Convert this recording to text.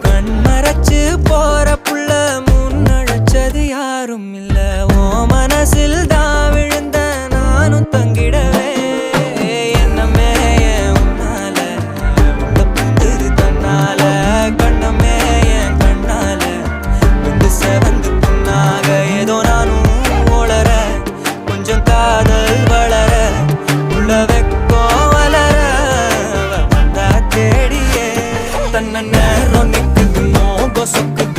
கண்மறைச்சு போற புள்ள முன்னழைச்சது யாரும் இல்ல. ஓ மனசில் தான் விழுந்த நானும் தங்கிடவே என்னமே உன்னால உள்ள புந்துரு தன்னால கண்ணமே என் கண்ணால வந்து செவந்து புண்ணாக ஏதோ நானும் ஓளற கொஞ்சம் காதல் வளர உள்ள வெக்கோ வளர வந்தா தேடியே தன்ன நேரம் நிக்குது மோகம் சொக்குது